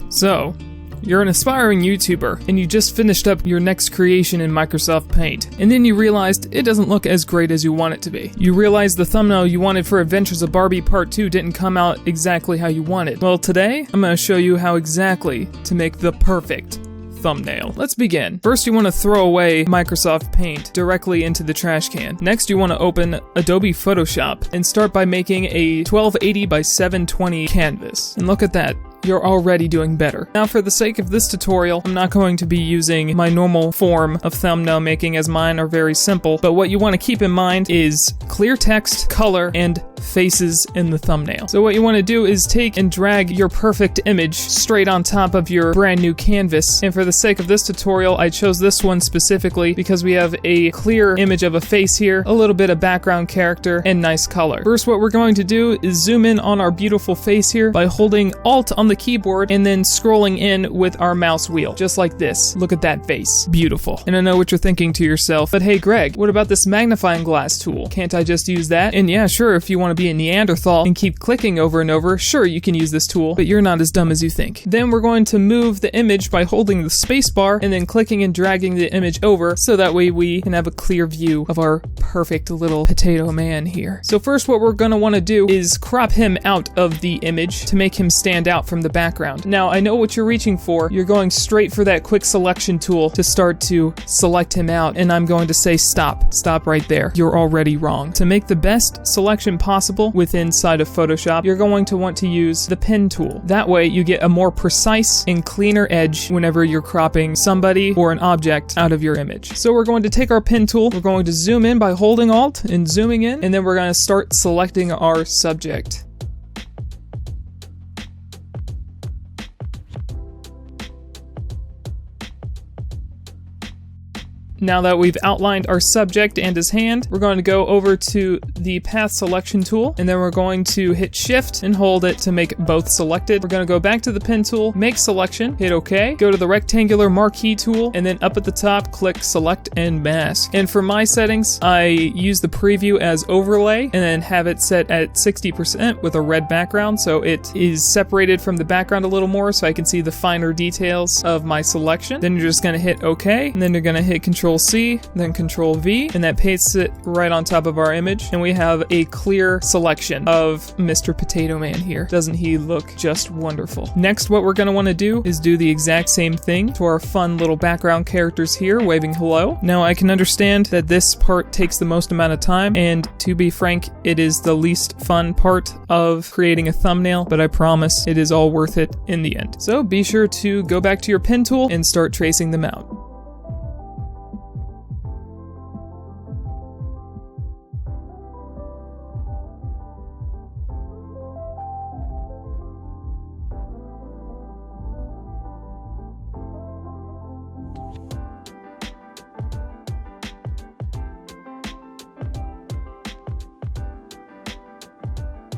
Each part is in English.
So, you're an aspiring YouTuber, and you just finished up your next creation in Microsoft Paint, and then you realized it doesn't look as great as you want it to be. You realized the thumbnail you wanted for Adventures of Barbie Part 2 didn't come out exactly how you wanted. Well, today, I'm going to show you how exactly to make the perfect thumbnail. Let's begin. First, you want to throw away Microsoft Paint directly into the trash can. Next, you want to open Adobe Photoshop and start by making a 1280 by 720 canvas. And look at that. You're already doing better. Now, for the sake of this tutorial, I'm not going to be using my normal form of thumbnail making, as mine are very simple, but what you want to keep in mind is clear text, color, and faces in the thumbnail. So what you want to do is take and drag your perfect image straight on top of your brand new canvas, and for the sake of this tutorial, I chose this one specifically because we have a clear image of a face here, a little bit of background character, and nice color. First, what we're going to do is zoom in on our beautiful face here by holding Alt on the keyboard and then scrolling in with our mouse wheel, just like this. Look at that face. Beautiful. And I know what you're thinking to yourself, but hey Greg, what about this magnifying glass tool? Can't I just use that? And yeah, sure, if you want to be a Neanderthal and keep clicking over and over, sure, you can use this tool, but you're not as dumb as you think. Then we're going to move the image by holding the space bar and then clicking and dragging the image over so that way we can have a clear view of our perfect little potato man here. So first, what we're going to want to do is crop him out of the image to make him stand out from the background. Now, I know what you're reaching for. You're going straight for that quick selection tool to start to select him out, and I'm going to say stop. Stop right there. You're already wrong. To make the best selection possible within inside of Photoshop, you're going to want to use the pen tool. That way, you get a more precise and cleaner edge whenever you're cropping somebody or an object out of your image. So we're going to take our pen tool, we're going to zoom in by holding Alt and zooming in, and then we're going to start selecting our subject. Now that we've outlined our subject and his hand, we're going to go over to the path selection tool, and then we're going to hit shift and hold it to make both selected. We're going to go back to the pen tool, make selection, hit OK, go to the rectangular marquee tool, and then up at the top, click select and mask. And for my settings, I use the preview as overlay and then have it set at 60% with a red background, so it is separated from the background a little more so I can see the finer details of my selection. Then you're just going to hit OK, and then you're going to hit Control C, then Control V, and that pastes it right on top of our image, and we have a clear selection of Mr. Potato Man here. Doesn't he look just wonderful? Next, what we're going to want to do is do the exact same thing to our fun little background characters here, waving hello. Now, I can understand that this part takes the most amount of time, and to be frank, it is the least fun part of creating a thumbnail, but I promise it is all worth it in the end. So be sure to go back to your pen tool and start tracing them out.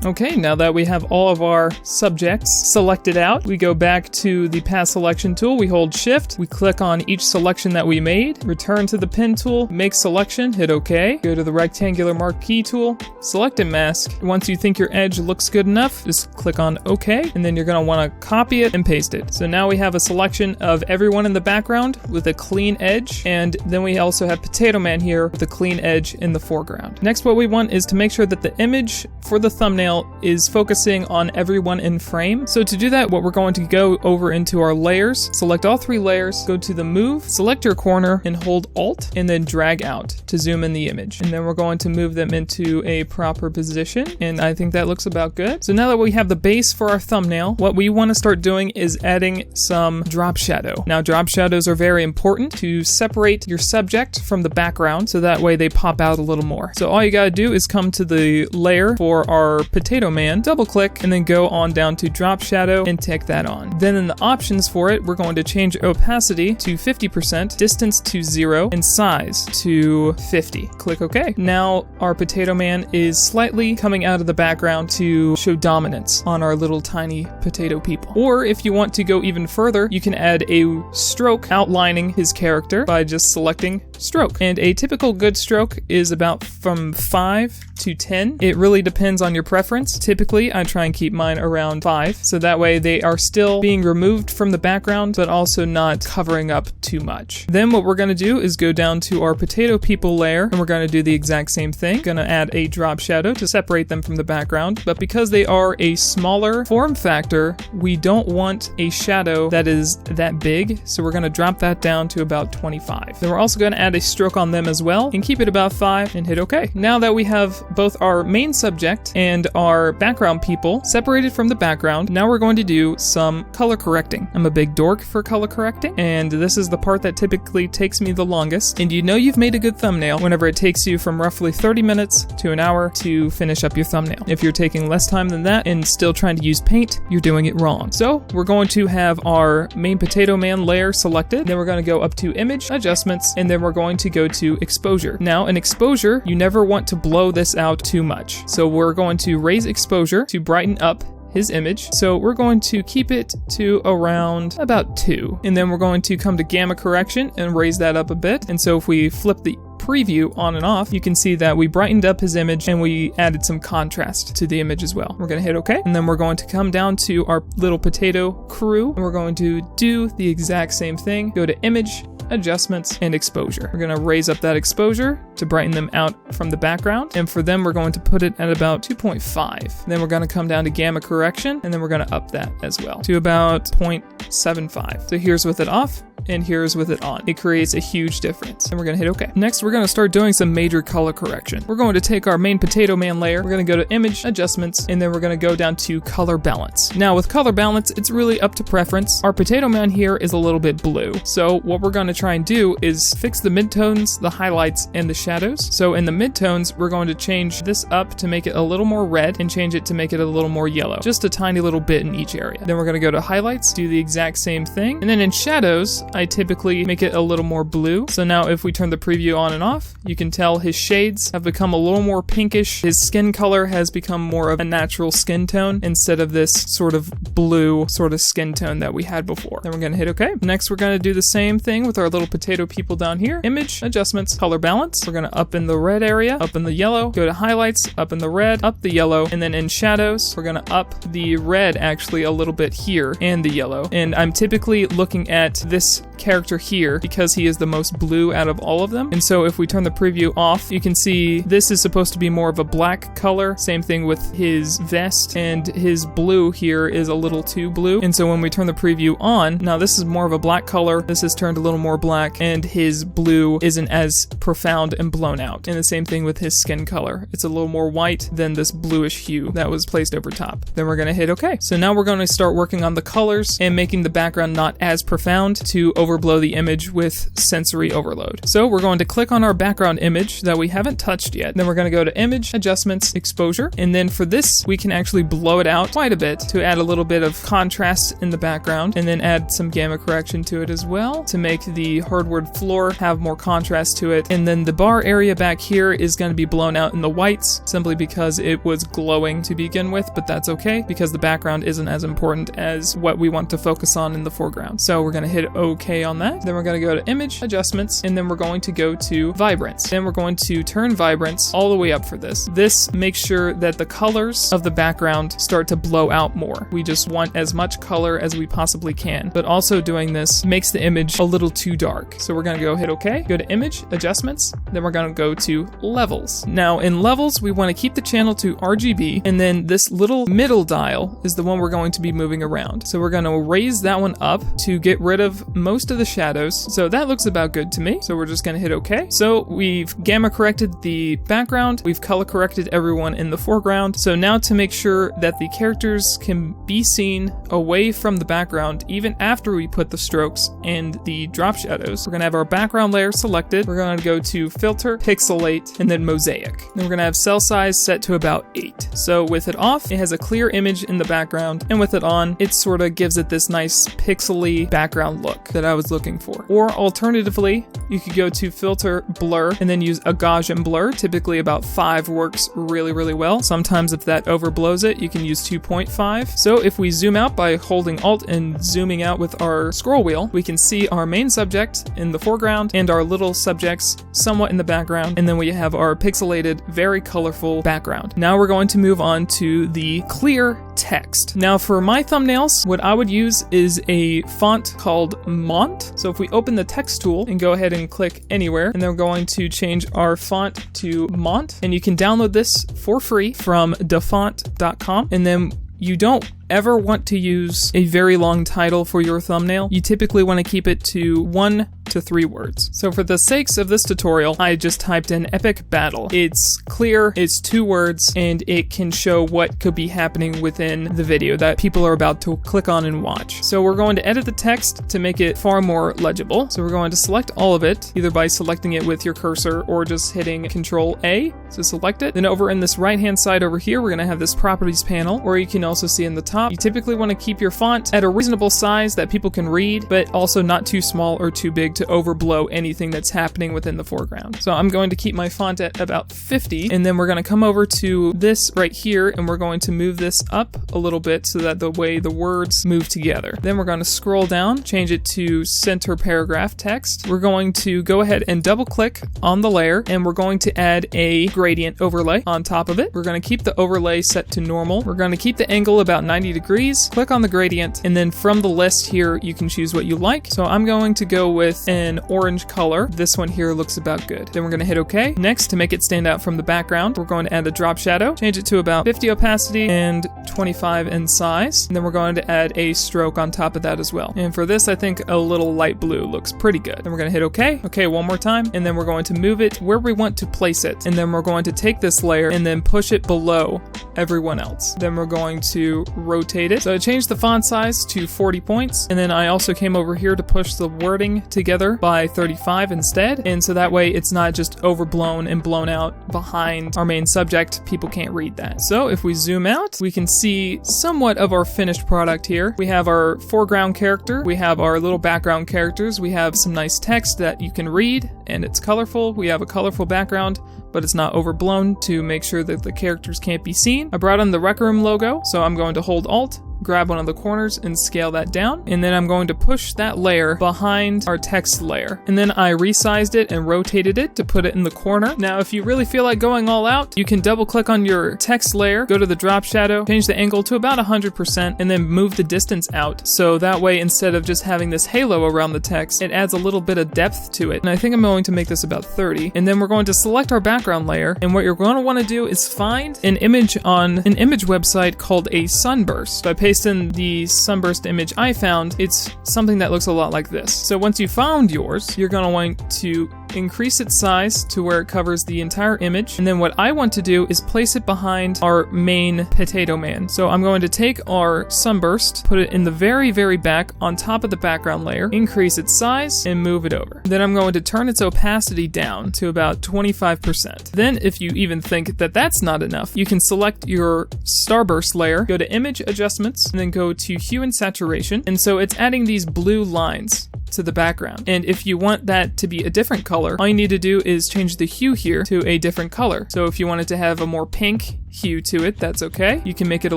Okay, now that we have all of our subjects selected out, we go back to the path selection tool, we hold shift, we click on each selection that we made, return to the pen tool, make selection, hit OK, go to the rectangular marquee tool, select and mask. Once you think your edge looks good enough, just click on OK, and then you're going to want to copy it and paste it. So now we have a selection of everyone in the background with a clean edge, and then we also have Potato Man here with a clean edge in the foreground. Next, what we want is to make sure that the image for the thumbnail is focusing on everyone in frame. So to do that, what we're going to go over into our layers, select all three layers, go to the move, select your corner, and hold Alt, and then drag out to zoom in the image. And then we're going to move them into a proper position, and I think that looks about good. So now that we have the base for our thumbnail, what we want to start doing is adding some drop shadow. Now, drop shadows are very important to separate your subject from the background, so that way they pop out a little more. So all you gotta do is come to the layer for our Potato Man, double click, and then go on down to drop shadow and tick that on. Then in the options for it, we're going to change opacity to 50%, distance to 0, and size to 50. Click OK. Now our Potato Man is slightly coming out of the background to show dominance on our little tiny potato people. Or if you want to go even further, you can add a stroke outlining his character by just selecting stroke. And a typical good stroke is about from 5 to 10. It really depends on your preference. Typically, I try and keep mine around 5, so that way they are still being removed from the background, but also not covering up too much. Then what we're going to do is go down to our potato people layer, and we're going to do the exact same thing. Going to add a drop shadow to separate them from the background, but because they are a smaller form factor, we don't want a shadow that is that big, so we're going to drop that down to about 25. Then we're also going to add a stroke on them as well, and keep it about 5, and hit OK. Now that we have both our main subject and our background people separated from the background, now we're going to do some color correcting. I'm a big dork for color correcting, and this is the part that typically takes me the longest, and you know you've made a good thumbnail whenever it takes you from roughly 30 minutes to an hour to finish up your thumbnail. If you're taking less time than that and still trying to use paint, you're doing it wrong. So we're going to have our main potato man layer selected, then we're going to go up to image, adjustments, and then we're going to go to exposure. Now in exposure, you never want to blow this out too much. So we're going to raise exposure to brighten up his image. So we're going to keep it to around about 2. And then we're going to come to gamma correction and raise that up a bit. And so if we flip the preview on and off, you can see that we brightened up his image and we added some contrast to the image as well. We're going to hit OK, and then we're going to come down to our little potato crew, and we're going to do the exact same thing. Go to image, adjustments, and exposure. We're going to raise up that exposure to brighten them out from the background, and for them we're going to put it at about 2.5. Then we're going to come down to gamma correction, and then we're going to up that as well to about 0.75. So here's with it off, and here's with it on. It creates a huge difference, and we're going to hit OK. Next, we're going to start doing some major color correction. We're going to take our main potato man layer, we're going to go to image, adjustments, and then we're going to go down to color balance. Now with color balance, it's really up to preference. Our potato man here is a little bit blue, so what we're going to try and do is fix the midtones, the highlights, and the shadows. So in the midtones, we're going to change this up to make it a little more red and change it to make it a little more yellow, just a tiny little bit in each area. Then we're going to go to highlights, do the exact same thing, and then in shadows, I typically make it a little more blue. So now if we turn the preview on and off, you can tell his shades have become a little more pinkish. His skin color has become more of a natural skin tone instead of this sort of blue sort of skin tone that we had before. Then we're going to hit OK. Next, we're going to do the same thing with our little potato people down here. Image, adjustments, color balance. We're going to up in the red area, up in the yellow, go to highlights, up in the red, up the yellow, and then in shadows, we're going to up the red actually a little bit here and the yellow. And I'm typically looking at this character here because he is the most blue out of all of them. And so if we turn the preview off, you can see this is supposed to be more of a black color. Same thing with his vest, and his blue here is a little too blue. And so when we turn the preview on, now this is more of a black color. This is turned a little more black, and his blue isn't as profound and blown out. And the same thing with his skin color. It's a little more white than this bluish hue that was placed over top. Then we're going to hit OK. So now we're going to start working on the colors and making the background not as profound to overblow the image with sensory overload. So we're going to click on our background image that we haven't touched yet. Then we're going to go to image, adjustments, exposure. And then for this, we can actually blow it out quite a bit to add a little bit of contrast in the background, and then add some gamma correction to it as well to make the hardwood floor have more contrast to it. And then the bar area back here is going to be blown out in the whites simply because it was glowing to begin with, but that's okay because the background isn't as important as what we want to focus on in the foreground. So we're going to hit OK on that. Then we're going to go to image, adjustments, and then we're going to go to vibrance. Then we're going to turn vibrance all the way up for this. This makes sure that the colors of the background start to blow out more. We just want as much color as we possibly can, but also doing this makes the image a little too dark. So we're going to go hit OK, go to image, adjustments, then we're going to go to levels. Now in levels, we want to keep the channel to RGB, and then this little middle dial is the one we're going to be moving around. So we're going to raise that one up to get rid of most of the shadows. So that looks about good to me. So we're just going to hit OK. So we've gamma corrected the background. We've color corrected everyone in the foreground. So now to make sure that the characters can be seen away from the background, even after we put the strokes and the drop shadows, we're going to have our background layer selected. We're going to go to filter, pixelate, and then mosaic. Then we're going to have cell size set to about 8. So with it off, it has a clear image in the background, and with it on, it sort of gives it this nice pixely background look. look that I was looking for. Or alternatively, you could go to filter blur and then use a Gaussian blur. Typically about 5 works really, really well. Sometimes if that overblows it, you can use 2.5. So if we zoom out by holding Alt and zooming out with our scroll wheel, we can see our main subject in the foreground and our little subjects somewhat in the background. And then we have our pixelated, very colorful background. Now we're going to move on to the clear text. Now for my thumbnails, what I would use is a font called Mont. So if we open the text tool and go ahead and click anywhere, and then we're going to change our font to Mont, and you can download this for free from dafont.com. And then you don't ever want to use a very long title for your thumbnail. You typically want to keep it to 1 to 3 words. So for the sakes of this tutorial, I just typed in epic battle. It's clear, it's 2 words, and it can show what could be happening within the video that people are about to click on and watch. So we're going to edit the text to make it far more legible. So we're going to select all of it, either by selecting it with your cursor or just hitting Control A to select it. Then over in this right hand side over here, we're going to have this properties panel, or you can also see in the top, you typically want to keep your font at a reasonable size that people can read, but also not too small or too big to overblow anything that's happening within the foreground. So I'm going to keep my font at about 50, and then we're going to come over to this right here, and we're going to move this up a little bit so that the way the words move together. Then we're going to scroll down, change it to center paragraph text. We're going to go ahead and double click on the layer, and we're going to add a gradient overlay on top of it. We're going to keep the overlay set to normal. We're going to keep the angle about 90 degrees, click on the gradient, and then from the list here, you can choose what you like. So I'm going to go with an orange color. This one here looks about good. Then we're going to hit OK. Next, to make it stand out from the background, we're going to add a drop shadow, change it to about 50 opacity and 25 in size. And then we're going to add a stroke on top of that as well. And for this, I think a little light blue looks pretty good. Then we're going to hit OK. OK one more time. And then we're going to move it where we want to place it. And then we're going to take this layer and then push it below everyone else. Then we're going to rotate it. So I changed the font size to 40 points, and then I also came over here to push the wording together by 35 instead, and so that way it's not just overblown and blown out behind our main subject. People can't read that. So if we zoom out, we can see somewhat of our finished product here. We have our foreground character, we have our little background characters, we have some nice text that you can read, and it's colorful. We have a colorful background, but it's not overblown to make sure that the characters can't be seen. I brought in the Rec Room logo, so I'm going to hold Alt, grab one of the corners and scale that down, and then I'm going to push that layer behind our text layer, and then I resized it and rotated it to put it in the corner. Now if you really feel like going all out, you can double click on your text layer, go to the drop shadow, change the angle to about 100%, and then move the distance out, so that way instead of just having this halo around the text, it adds a little bit of depth to it. And I think I'm going to make this about 30, and then we're going to select our background layer, and what you're going to want to do is find an image on an image website called a sunburst. So I paste in the sunburst image I found. It's something that looks a lot like this. So once you found yours, you're going to want to increase its size to where it covers the entire image. And then what I want to do is place it behind our main potato man. So I'm going to take our sunburst, put it in the very, very back on top of the background layer, increase its size, and move it over. Then I'm going to turn its opacity down to about 25%. Then if you even think that that's not enough, you can select your starburst layer, go to image adjustments, and then go to hue and saturation. And so it's adding these blue lines to the background. And if you want that to be a different color, all you need to do is change the hue here to a different color. So if you want it to have a more pink hue to it, that's okay. You can make it a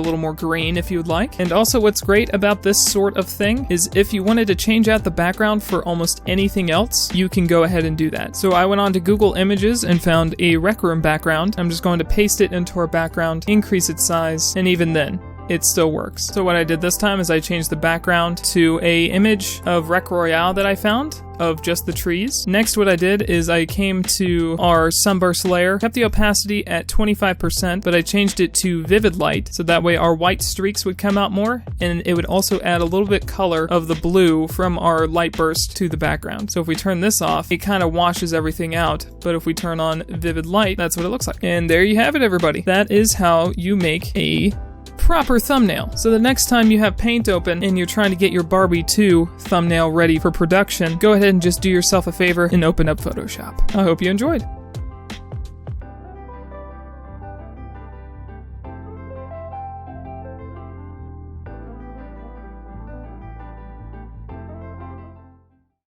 little more green if you would like. And also what's great about this sort of thing is if you wanted to change out the background for almost anything else, you can go ahead and do that. So I went on to Google Images and found a Rec Room background. I'm just going to paste it into our background, increase its size, and even then, it still works. So what I did this time is I changed the background to a image of Rec Royale that I found of just the trees. Next, what I did is I came to our sunburst layer, kept the opacity at 25%, but I changed it to vivid light, so that way our white streaks would come out more, and it would also add a little bit color of the blue from our light burst to the background. So if we turn this off, it kind of washes everything out, but if we turn on vivid light, that's what it looks like. And there you have it, everybody. That is how you make a proper thumbnail. So the next time you have Paint open and you're trying to get your Barbie 2 thumbnail ready for production, go ahead and just do yourself a favor and open up Photoshop. I hope you enjoyed.